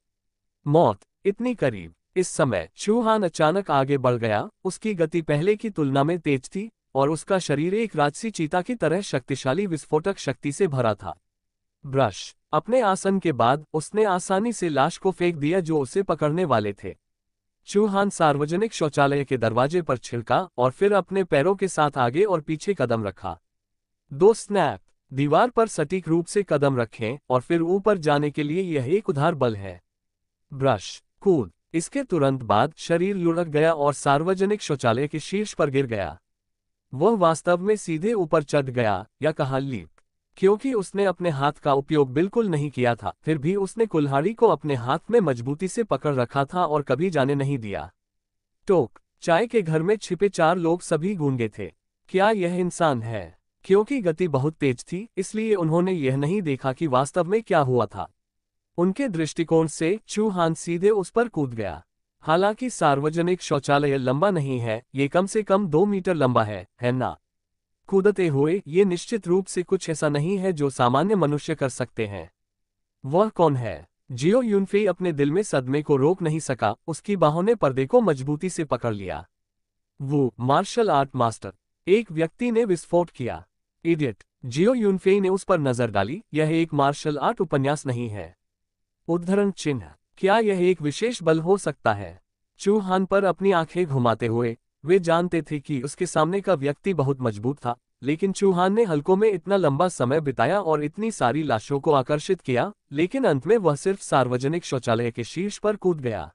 मौत इतनी करीब। इस समय चूहान अचानक आगे बढ़ गया। उसकी गति पहले की तुलना में तेज थी और उसका शरीर एक राजसी चीता की तरह शक्तिशाली विस्फोटक शक्ति से भरा था। ब्रश। अपने आसन के बाद उसने आसानी से लाश को फेंक दिया जो उसे पकड़ने वाले थे। चूहान सार्वजनिक शौचालय के दरवाजे पर छिड़का और फिर अपने पैरों के साथ आगे और पीछे कदम रखा। 2 स्नैप। दीवार पर सटीक रूप से कदम रखें और फिर ऊपर जाने के लिए यह एक उधार बल है। ब्रश। कूद। इसके तुरंत बाद शरीर लुढ़क गया और सार्वजनिक शौचालय के शीर्ष पर गिर गया। वह वास्तव में सीधे ऊपर चढ़ गया, या कहा लीप, क्योंकि उसने अपने हाथ का उपयोग बिल्कुल नहीं किया था। फिर भी उसने कुल्हाड़ी को अपने हाथ में मजबूती से पकड़ रखा था और कभी जाने नहीं दिया। टोक। चाय के घर में छिपे 4 लोग सभी गूंगे थे। क्या यह इंसान है? क्योंकि गति बहुत तेज थी, इसलिए उन्होंने यह नहीं देखा कि वास्तव में क्या हुआ था। उनके दृष्टिकोण से चूहान सीधे उस पर कूद गया। हालांकि सार्वजनिक शौचालय लंबा नहीं है, ये कम से कम 2 मीटर लंबा है ना? कूदते हुए ये निश्चित रूप से कुछ ऐसा नहीं है जो सामान्य मनुष्य कर सकते हैं। वह कौन है? जियो युनफेई अपने दिल में सदमे को रोक नहीं सका। उसकी बाहों ने पर्दे को मजबूती से पकड़ लिया। वो मार्शल आर्ट मास्टर। एक व्यक्ति ने विस्फोट किया। इडियट। जियो युनफेई ने उस पर नजर डाली। यह एक मार्शल आर्ट उपन्यास नहीं है। उद्धरण चिन्ह। क्या यह एक विशेष बल हो सकता है? चूहान पर अपनी आंखें घुमाते हुए वे जानते थे कि उसके सामने का व्यक्ति बहुत मजबूत था, लेकिन चूहान ने हलकों में इतना लंबा समय बिताया और इतनी सारी लाशों को आकर्षित किया, लेकिन अंत में वह सिर्फ सार्वजनिक शौचालय के शीर्ष पर कूद गया।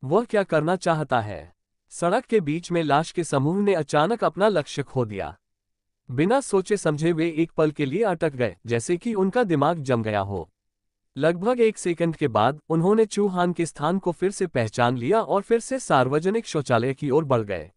वह क्या करना चाहता है? सड़क के बीच में लाश के समूह ने अचानक अपना लक्ष्य खो दिया। बिना सोचे समझे वे एक पल के लिए अटक गए, जैसे कि उनका दिमाग जम गया हो। लगभग 1 सेकंड के बाद उन्होंने चूहान के स्थान को फिर से पहचान लिया और फिर से सार्वजनिक शौचालय की ओर बढ़ गए।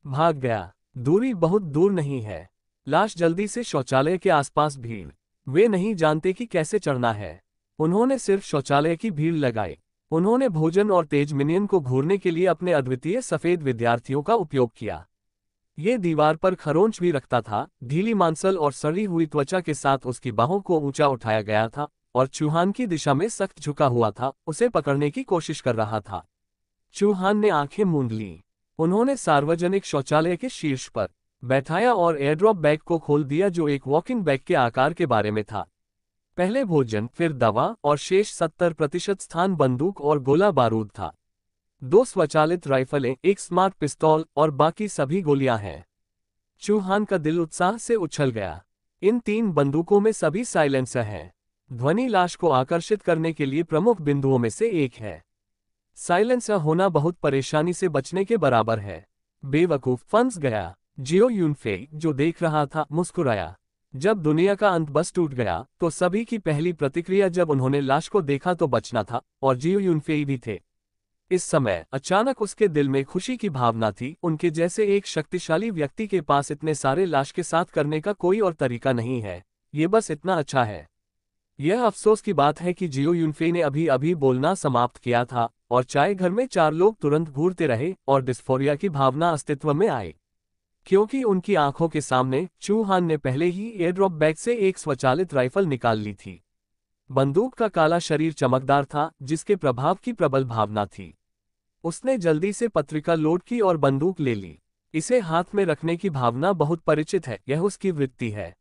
भाग गया। दूरी बहुत दूर नहीं है। लाश जल्दी से शौचालय के आसपास भीड़। वे नहीं जानते कि कैसे चढ़ना है। उन्होंने सिर्फ शौचालय की भीड़ लगाई। उन्होंने भोजन और तेज मिनियन को घूरने के लिए अपने अद्वितीय सफेद विद्यार्थियों का उपयोग किया। ये दीवार पर खरोंच भी रखता था, ढीली मांसल और सड़ी हुई त्वचा के साथ उसकी बाहों को ऊंचा उठाया गया था और चूहान की दिशा में सख्त झुका हुआ था, उसे पकड़ने की कोशिश कर रहा था। चूहान ने आंखें मूंद लीं। उन्होंने सार्वजनिक शौचालय के शीर्ष पर बैठाया और एयरड्रॉप बैग को खोल दिया जो एक वॉकिंग बैग के आकार के बारे में था। पहले भोजन, फिर दवा और शेष 70% स्थान बंदूक और गोला बारूद था। 2 स्वचालित राइफलें, एक स्मार्ट पिस्तौल और बाकी सभी गोलियां हैं। चूहान का दिल उत्साह से उछल गया। इन 3 बंदूकों में सभी साइलेंसर हैं। ध्वनि लाश को आकर्षित करने के लिए प्रमुख बिंदुओं में से एक है। साइलेंसर होना बहुत परेशानी से बचने के बराबर है। बेवकूफ, फंस गया। जियो यूनफेई, जो देख रहा था, मुस्कुराया। जब दुनिया का अंत बस टूट गया तो सभी की पहली प्रतिक्रिया जब उन्होंने लाश को देखा तो बचना था, और जियो यूनफेई भी थे। इस समय अचानक उसके दिल में खुशी की भावना थी। उनके जैसे एक शक्तिशाली व्यक्ति के पास इतने सारे लाश के साथ करने का कोई और तरीका नहीं है। ये बस इतना अच्छा है। यह अफसोस की बात है कि जियो यूनफेई ने अभी अभी बोलना समाप्त किया था और चाय घर में 4 लोग तुरंत घूरते रहे और डिस्फोरिया की भावना अस्तित्व में आई, क्योंकि उनकी आंखों के सामने चूहान ने पहले ही एयरड्रॉप बैग से एक स्वचालित राइफल निकाल ली थी। बंदूक का काला शरीर चमकदार था, जिसके प्रभाव की प्रबल भावना थी। उसने जल्दी से पत्रिका लोड की और बंदूक ले ली। इसे हाथ में रखने की भावना बहुत परिचित है, यह उसकी वृत्ति है।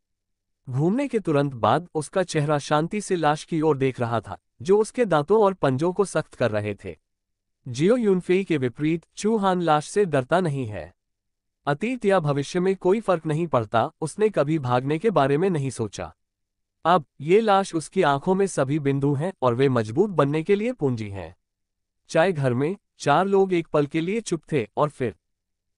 घूमने के तुरंत बाद उसका चेहरा शांति से लाश की ओर देख रहा था, जो उसके दांतों और पंजों को सख्त कर रहे थे। जियो यूनफेई के विपरीत चूहान लाश से डरता नहीं है। अतीत या भविष्य में कोई फर्क नहीं पड़ता, उसने कभी भागने के बारे में नहीं सोचा। अब ये लाश उसकी आंखों में सभी बिंदु हैं और वे मजबूत बनने के लिए पूंजी हैं। चाय घर में 4 लोग एक पल के लिए चुप थे और फिर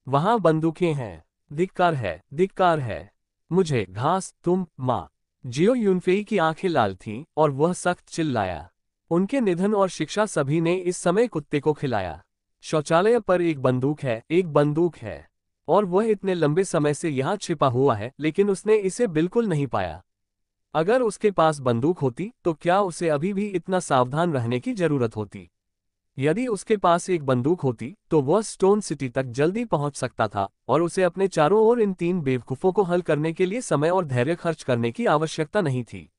वहां बंदूकें हैं। धिक्कार है, धिक्कार है। मुझे घास, तुम, माँ। जियो यूनफेई की आंखें लाल थीं और वह सख्त चिल्लाया। उनके निधन और शिक्षा सभी ने इस समय कुत्ते को खिलाया। शौचालय पर एक बंदूक है, एक बंदूक है, और वह इतने लंबे समय से यहाँ छिपा हुआ है, लेकिन उसने इसे बिल्कुल नहीं पाया। अगर उसके पास बंदूक होती तो क्या उसे अभी भी इतना सावधान रहने की जरूरत होती? यदि उसके पास एक बंदूक होती तो वह स्टोन सिटी तक जल्दी पहुंच सकता था और उसे अपने चारों ओर इन 3 बेवकूफों को हल करने के लिए समय और धैर्य खर्च करने की आवश्यकता नहीं थी।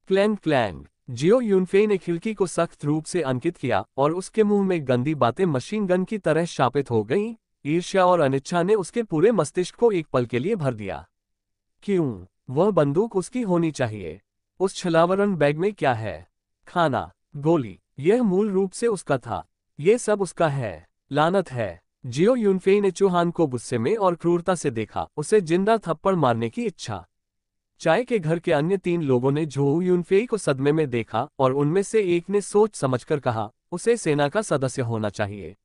Clang clang. जियो यूनफेई ने खिड़की को सख्त रूप से अंकित किया और उसके मुंह में गंदी बातें मशीन गन की तरह शापित हो गईं। ईर्ष्या और अनिच्छा ने उसके पूरे मस्तिष्क को एक पल के लिए भर दिया। क्यों? वह बंदूक उसकी होनी चाहिए। उस छलावरण बैग में क्या है? खाना, गोली। यह मूल रूप से उसका था। ये सब उसका है। लानत है। जियो यूनफेई ने चूहान को गुस्से में और क्रूरता से देखा, उसे जिंदा थप्पड़ मारने की इच्छा। चाय के घर के अन्य 3 लोगों ने झो यूनफेई को सदमे में देखा और उनमें से एक ने सोच समझकर कहा, उसे सेना का सदस्य होना चाहिए।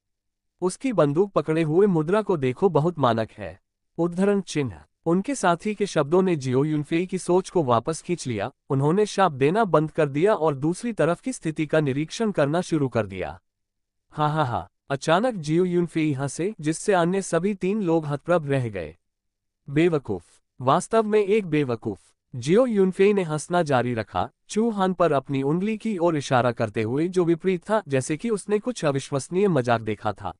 उसकी बंदूक पकड़े हुए मुद्रा को देखो, बहुत मानक है। उद्धरण चिन्ह। उनके साथी के शब्दों ने जियो यूनफेई की सोच को वापस खींच लिया। उन्होंने शाप देना बंद कर दिया और दूसरी तरफ की स्थिति का निरीक्षण करना शुरू कर दिया। हा। अचानक जियो यूनफेई हंसे, जिससे अन्य सभी 3 लोग हतप्रभ रह गए। बेवकूफ, वास्तव में एक बेवकूफ। जियो यूनफेई ने हंसना जारी रखा, चूहान पर अपनी उंगली की ओर इशारा करते हुए, जो विपरीत था, जैसे कि उसने कुछ अविश्वसनीय मजाक देखा था।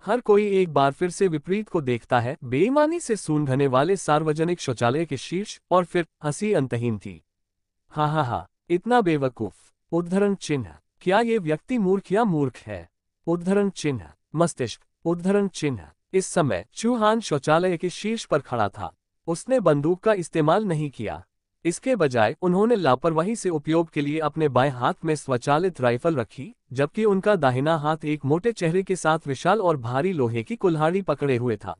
हर कोई एक बार फिर से विपरीत को देखता है, बेईमानी से सूंघने वाले सार्वजनिक शौचालय के शीर्ष, और फिर हंसी अंतहीन थी। हा, इतना बेवकूफ। उद्धरण चिन्ह। क्या ये व्यक्ति मूर्ख या मूर्ख है? उद्धरण चिन्ह। मस्तिष्क। उद्धरण चिन्ह। इस समय चूहान शौचालय के शीर्ष पर खड़ा था। उसने बंदूक का इस्तेमाल नहीं किया। इसके बजाय उन्होंने लापरवाही से उपयोग के लिए अपने बाएं हाथ में स्वचालित राइफल रखी, जबकि उनका दाहिना हाथ एक मोटे चेहरे के साथ विशाल और भारी लोहे की कुल्हाड़ी पकड़े हुए था।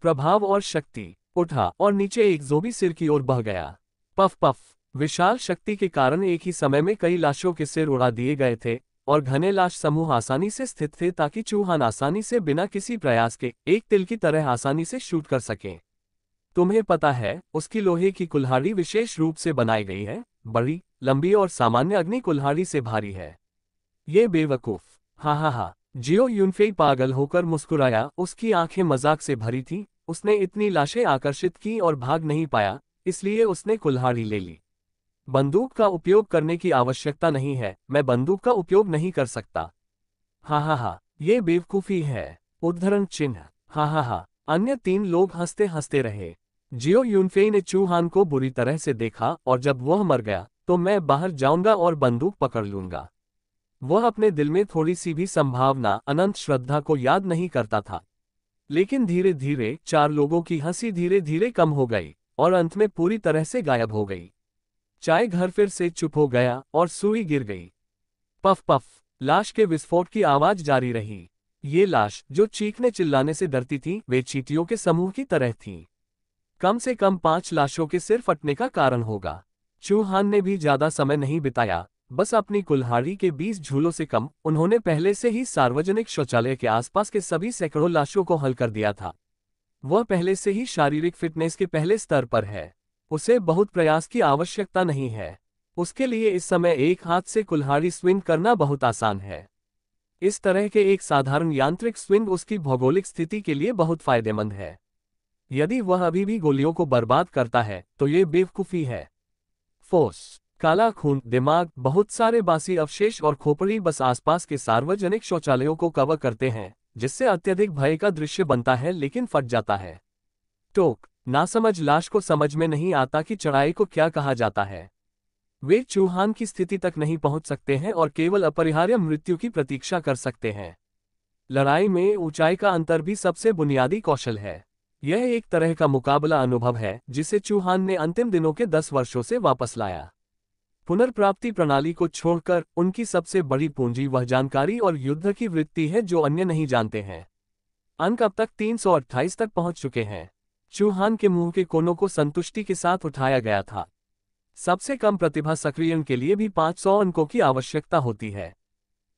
प्रभाव और शक्ति। उठा और नीचे एक जोबी सिर की ओर बह गया। Puff puff. विशाल शक्ति के कारण एक ही समय में कई लाशों के सिर उड़ा दिए गए थे और घने लाश समूह आसानी से स्थित थे ताकि चूहान आसानी से बिना किसी प्रयास के एक तिल की तरह आसानी से शूट कर सके। तुम्हें पता है, उसकी लोहे की कुल्हाड़ी विशेष रूप से बनाई गई है, बड़ी, लंबी और सामान्य अग्नि कुल्हाड़ी से भारी है। ये बेवकूफ। हा हा हा। जियो यूनफेई पागल होकर मुस्कुराया, उसकी आंखें मजाक से भरी थीं। उसने इतनी लाशें आकर्षित की और भाग नहीं पाया, इसलिए उसने कुल्हाड़ी ले ली। बंदूक का उपयोग करने की आवश्यकता नहीं है, मैं बंदूक का उपयोग नहीं कर सकता। हा हा हा, ये बेवकूफी है। उद्धरण चिन्ह। हा हा हा। अन्य 3 लोग हंसते हंसते रहे। जियो यूनफेई ने चूहान को बुरी तरह से देखा और जब वह मर गया तो मैं बाहर जाऊंगा और बंदूक पकड़ लूंगा। वह अपने दिल में थोड़ी सी भी संभावना, अनंत श्रद्धा को याद नहीं करता था। लेकिन धीरे धीरे 4 लोगों की हंसी धीरे धीरे कम हो गई और अंत में पूरी तरह से गायब हो गई। चाय घर फिर से चुप हो गया और सुई गिर गई। Puff puff. लाश के विस्फोट की आवाज जारी रही। ये लाश, जो चीखने चिल्लाने से डरती थी, वे चींटियों के समूह की तरह थी। कम से कम 5 लाशों के सिर फटने का कारण होगा। चूहान ने भी ज्यादा समय नहीं बिताया, बस अपनी कुल्हाड़ी के 20 झूलों से कम। उन्होंने पहले से ही सार्वजनिक शौचालय के आसपास के सभी सैकड़ों लाशों को हल कर दिया था। वह पहले से ही शारीरिक फिटनेस के पहले स्तर पर है। उसे बहुत प्रयास की आवश्यकता नहीं है। उसके लिए इस समय एक हाथ से कुल्हाड़ी स्विंग करना बहुत आसान है। इस तरह के एक साधारण यांत्रिक स्विंग उसकी भौगोलिक स्थिति के लिए बहुत फायदेमंद है। यदि वह अभी भी गोलियों को बर्बाद करता है तो ये बेवकूफी है। फोर्स। काला खून, दिमाग, बहुत सारे बासी अवशेष और खोपड़ी बस आसपास के सार्वजनिक शौचालयों को कवर करते हैं, जिससे अत्यधिक भय का दृश्य बनता है लेकिन फट जाता है। टोक। नासमझ लाश को समझ में नहीं आता कि चढ़ाई को क्या कहा जाता है। वे चूहान की स्थिति तक नहीं पहुंच सकते हैं और केवल अपरिहार्य मृत्यु की प्रतीक्षा कर सकते हैं। लड़ाई में ऊंचाई का अंतर भी सबसे बुनियादी कौशल है। यह एक तरह का मुकाबला अनुभव है जिसे चूहान ने अंतिम दिनों के 10 वर्षों से वापस लाया। पुनर्प्राप्ति प्रणाली को छोड़कर उनकी सबसे बड़ी पूंजी वह जानकारी और युद्ध की वृत्ति है जो अन्य नहीं जानते हैं। अंक अब तक 328 तक पहुंच चुके हैं। चूहान के मुंह के कोनों को संतुष्टि के साथ उठाया गया था। सबसे कम प्रतिभा सक्रियण के लिए भी 500 अंकों की आवश्यकता होती है।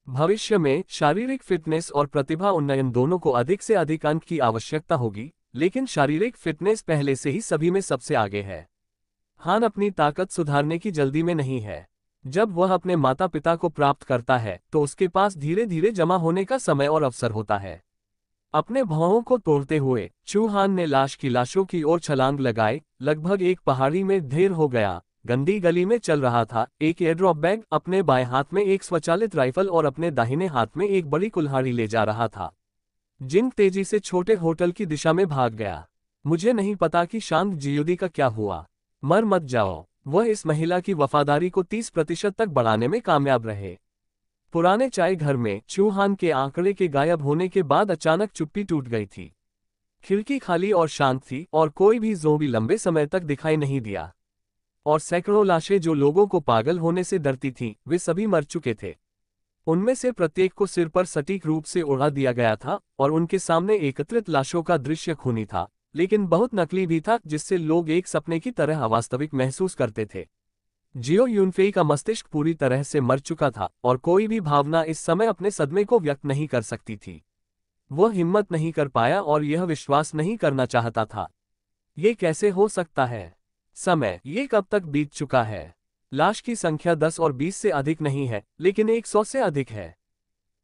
भविष्य में शारीरिक फिटनेस और प्रतिभा उन्नयन दोनों को अधिक से अधिक अंक की आवश्यकता होगी, लेकिन शारीरिक फिटनेस पहले से ही सभी में सबसे आगे है। हान अपनी ताकत सुधारने की जल्दी में नहीं है। जब वह अपने माता पिता को प्राप्त करता है तो उसके पास धीरे धीरे जमा होने का समय और अवसर होता है। अपने भौहों को तोड़ते हुए चूहान ने लाश की लाशों की ओर छलांग लगाई। लगभग एक पहाड़ी में ढेर हो गया। गंदी गली में चल रहा था। एक एयरड्रॉप बैग, अपने बाएं हाथ में एक स्वचालित राइफल और अपने दाहिने हाथ में एक बड़ी कुल्हाड़ी ले जा रहा था। जिन तेजी से छोटे होटल की दिशा में भाग गया। मुझे नहीं पता कि शांत जियोदी का क्या हुआ। मर मत जाओ। वह इस महिला की वफादारी को 30% तक बढ़ाने में कामयाब रहे। पुराने चाय घर में चूहान के आंकड़े के गायब होने के बाद अचानक चुप्पी टूट गई थी। खिड़की खाली और शांत थी और कोई भी ज़ोंबी लंबे समय तक दिखाई नहीं दिया। और सैकड़ों लाशें जो लोगों को पागल होने से डरती थीं, वे सभी मर चुके थे। उनमें से प्रत्येक को सिर पर सटीक रूप से उड़ा दिया गया था और उनके सामने एकत्रित लाशों का दृश्य खूनी था, लेकिन बहुत नकली भी था, जिससे लोग एक सपने की तरह अवास्तविक महसूस करते थे। जियो यूनफेई का मस्तिष्क पूरी तरह से मर चुका था और कोई भी भावना इस समय अपने सदमे को व्यक्त नहीं कर सकती थी। वह हिम्मत नहीं कर पाया और यह विश्वास नहीं करना चाहता था। ये कैसे हो सकता है? समय, ये कब तक बीत चुका है? लाश की संख्या 10 और 20 से अधिक नहीं है, लेकिन 100 से अधिक है।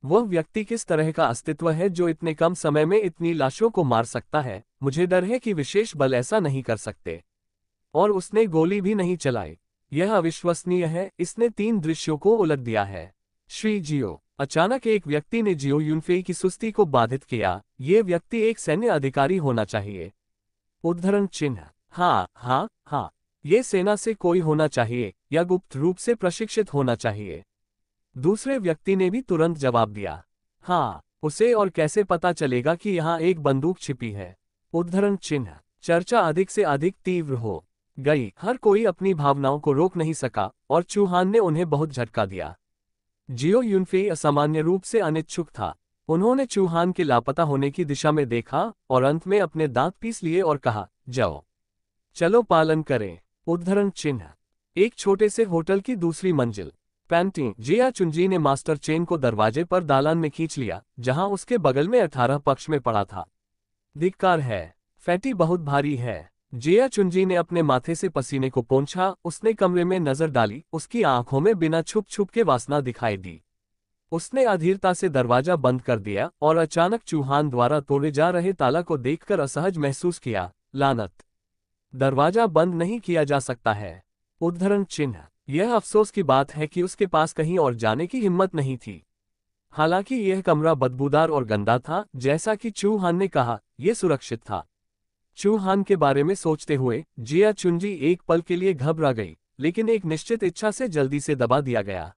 वह व्यक्ति किस तरह का अस्तित्व है जो इतने कम समय में इतनी लाशों को मार सकता है? मुझे डर है कि विशेष बल ऐसा नहीं कर सकते। और उसने गोली भी नहीं चलाई। यह अविश्वसनीय है। इसने 3 दृश्यों को उलट दिया है। श्री जियो। अचानक एक व्यक्ति ने जियो यूनफेई की सुस्ती को बाधित किया। ये व्यक्ति एक सैन्य अधिकारी होना चाहिए। उद्धरण चिन्ह। हाँ हाँ हाँ, ये सेना से कोई होना चाहिए या गुप्त रूप से प्रशिक्षित होना चाहिए। दूसरे व्यक्ति ने भी तुरंत जवाब दिया। हाँ, उसे और कैसे पता चलेगा कि यहाँ एक बंदूक छिपी है? उद्धरण चिन्ह। चर्चा अधिक से अधिक तीव्र हो गई। हर कोई अपनी भावनाओं को रोक नहीं सका और चूहान ने उन्हें बहुत झटका दिया। जियो यूनफेई असामान्य रूप से अनिच्छुक था। उन्होंने चूहान के लापता होने की दिशा में देखा और अंत में अपने दांत पीस लिए और कहा, जाओ। चलो पालन करें। उद्धरण चिन्ह। एक छोटे से होटल की दूसरी मंजिल। पेंटिंग। जिया चुंजी ने मास्टर चेन को दरवाजे पर दालान में खींच लिया, जहां उसके बगल में 18 पक्ष में पड़ा था। धिक्कार है। फैटी बहुत भारी है। जिया चुंजी ने अपने माथे से पसीने को पोंछा, उसने कमरे में नजर डाली, उसकी आंखों में बिना छुप छुप के वासना दिखाई दी। उसने अधीरता से दरवाजा बंद कर दिया और अचानक चूहान द्वारा तोड़े जा रहे ताला को देखकर असहज महसूस किया। लानत! दरवाजा बंद नहीं किया जा सकता है। उद्धरण चिन्ह। यह अफसोस की बात है कि उसके पास कहीं और जाने की हिम्मत नहीं थी। हालांकि यह कमरा बदबूदार और गंदा था, जैसा कि चूहान ने कहा, यह सुरक्षित था। चूहान के बारे में सोचते हुए जिया चुंजी एक पल के लिए घबरा गई, लेकिन एक निश्चित इच्छा से जल्दी से दबा दिया गया।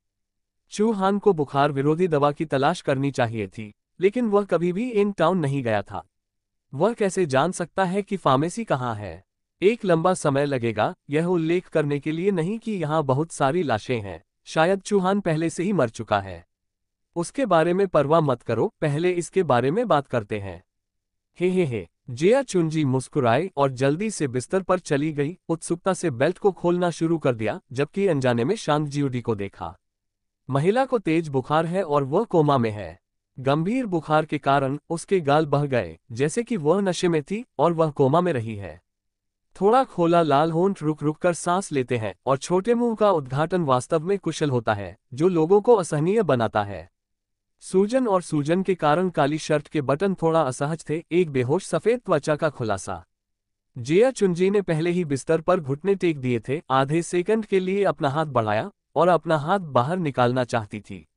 चूहान को बुखार विरोधी दवा की तलाश करनी चाहिए थी, लेकिन वह कभी भी इन टाउन नहीं गया था। वह कैसे जान सकता है कि फार्मेसी कहाँ है? एक लंबा समय लगेगा, यह उल्लेख करने के लिए नहीं कि यहाँ बहुत सारी लाशें हैं। शायद चूहान पहले से ही मर चुका है। उसके बारे में परवाह मत करो, पहले इसके बारे में बात करते हैं। हे। जिया चुंजी मुस्कुराई और जल्दी से बिस्तर पर चली गई, उत्सुकता से बेल्ट को खोलना शुरू कर दिया, जबकि अनजाने में शांग जियोडी को देखा। महिला को तेज बुखार है और वह कोमा में है। गंभीर बुखार के कारण उसके गाल बह गए, जैसे कि वह नशे में थी और वह कोमा में रही है। थोड़ा खोला लाल होंठ रुक रुक कर सांस लेते हैं और छोटे मुंह का उद्घाटन वास्तव में कुशल होता है, जो लोगों को असहनीय बनाता है। सूजन और सूजन के कारण काली शर्ट के बटन थोड़ा असहज थे। एक बेहोश सफेद त्वचा का खुलासा। जिया चुंजी ने पहले ही बिस्तर पर घुटने टेक दिए थे, आधे सेकंड के लिए अपना हाथ बढ़ाया और अपना हाथ बाहर निकालना चाहती थी।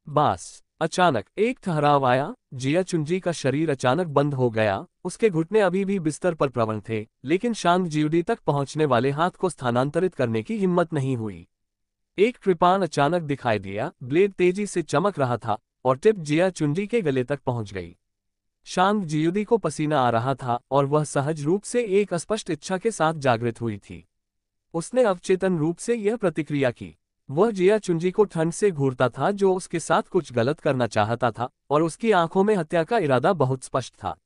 बस अचानक एक ठहराव आया। जिया चुंजी का शरीर अचानक बंद हो गया। उसके घुटने अभी भी बिस्तर पर प्रवण थे, लेकिन शांग जियोडी तक पहुंचने वाले हाथ को स्थानांतरित करने की हिम्मत नहीं हुई। एक कृपाण अचानक दिखाई दिया, ब्लेड तेजी से चमक रहा था और टिप जिया चुंजी के गले तक पहुंच गई। शांग जियोडी को पसीना आ रहा था और वह सहज रूप से एक अस्पष्ट इच्छा के साथ जागृत हुई थी। उसने अवचेतन रूप से यह प्रतिक्रिया की। वह जिया चुंजी को ठंड से घूरता था, जो उसके साथ कुछ गलत करना चाहता था, और उसकी आंखों में हत्या का इरादा बहुत स्पष्ट था।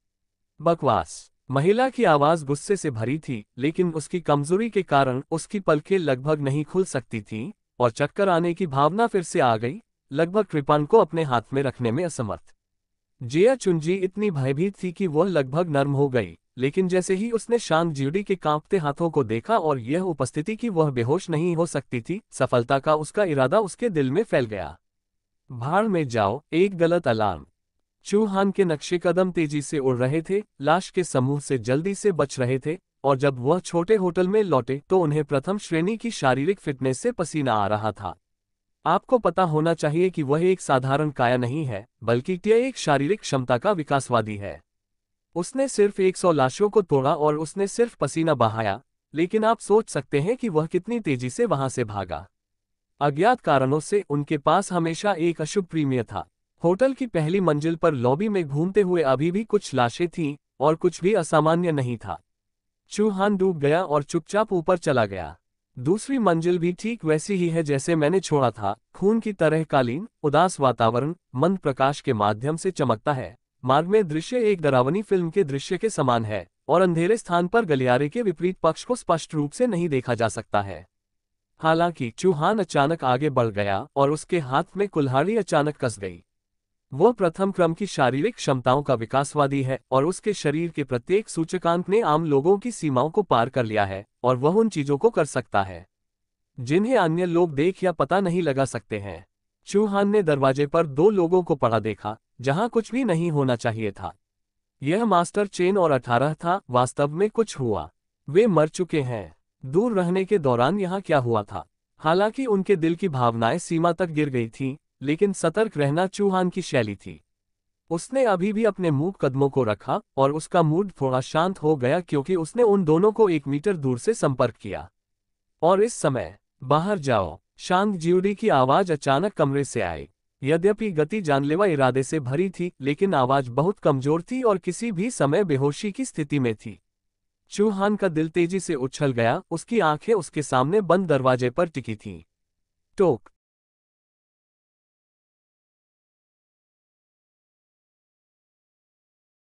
बकवास! महिला की आवाज गुस्से से भरी थी, लेकिन उसकी कमजोरी के कारण उसकी पलकें लगभग नहीं खुल सकती थीं, और चक्कर आने की भावना फिर से आ गई, लगभग कृपाण को अपने हाथ में रखने में असमर्थ। जिया चुंजी इतनी भयभीत थी कि वह लगभग नर्म हो गई, लेकिन जैसे ही उसने शांग जियोडी के कांपते हाथों को देखा और यह उपस्थिति कि वह बेहोश नहीं हो सकती थी, सफलता का उसका इरादा उसके दिल में फैल गया। भाड़ में जाओ! एक गलत अलार्म। चूहान के नक्शे कदम तेजी से उड़ रहे थे, लाश के समूह से जल्दी से बच रहे थे, और जब वह छोटे होटल में लौटे तो उन्हें प्रथम श्रेणी की शारीरिक फिटनेस से पसीना आ रहा था। आपको पता होना चाहिए कि वह एक साधारण काया नहीं है, बल्कि यह एक शारीरिक क्षमता का विकासवादी है। उसने सिर्फ 100 लाशों को तोड़ा और उसने सिर्फ पसीना बहाया, लेकिन आप सोच सकते हैं कि वह कितनी तेजी से वहां से भागा। अज्ञात कारणों से उनके पास हमेशा एक अशुभ प्रीमियर था। होटल की पहली मंजिल पर लॉबी में घूमते हुए अभी भी कुछ लाशें थीं, और कुछ भी असामान्य नहीं था। चूहान डूब गया और चुपचाप ऊपर चला गया। दूसरी मंजिल भी ठीक वैसी ही है जैसे मैंने छोड़ा था, खून की तरह कालीन, उदास वातावरण, मंद प्रकाश के माध्यम से चमकता है। मार्ग में दृश्य एक डरावनी फिल्म के दृश्य के समान है, और अंधेरे स्थान पर गलियारे के विपरीत पक्ष को स्पष्ट रूप से नहीं देखा जा सकता है। हालांकि चूहान अचानक आगे बढ़ गया और उसके हाथ में कुल्हाड़ी अचानक कस गई। वह प्रथम क्रम की शारीरिक क्षमताओं का विकासवादी है और उसके शरीर के प्रत्येक सूचकांक ने आम लोगों की सीमाओं को पार कर लिया है, और वह उन चीजों को कर सकता है जिन्हें अन्य लोग देख या पता नहीं लगा सकते हैं। चूहान ने दरवाजे पर 2 लोगों को पड़ा देखा, जहां कुछ भी नहीं होना चाहिए था। यह मास्टर चेन और 18 था। वास्तव में कुछ हुआ। वे मर चुके हैं। दूर रहने के दौरान यहाँ क्या हुआ था? हालांकि उनके दिल की भावनाएं सीमा तक गिर गई थीं, लेकिन सतर्क रहना चूहान की शैली थी। उसने अभी भी अपने मूक कदमों को रखा और उसका मूड थोड़ा शांत हो गया क्योंकि उसने उन दोनों को 1 मीटर दूर से संपर्क किया। और इस समय, बाहर जाओ! शांग जियोडी की आवाज अचानक कमरे से आई। यद्यपि गति जानलेवा इरादे से भरी थी, लेकिन आवाज बहुत कमजोर थी और किसी भी समय बेहोशी की स्थिति में थी। चूहान का दिल तेजी से उछल गया, उसकी आंखें उसके सामने बंद दरवाजे पर टिकी थीं। टोक!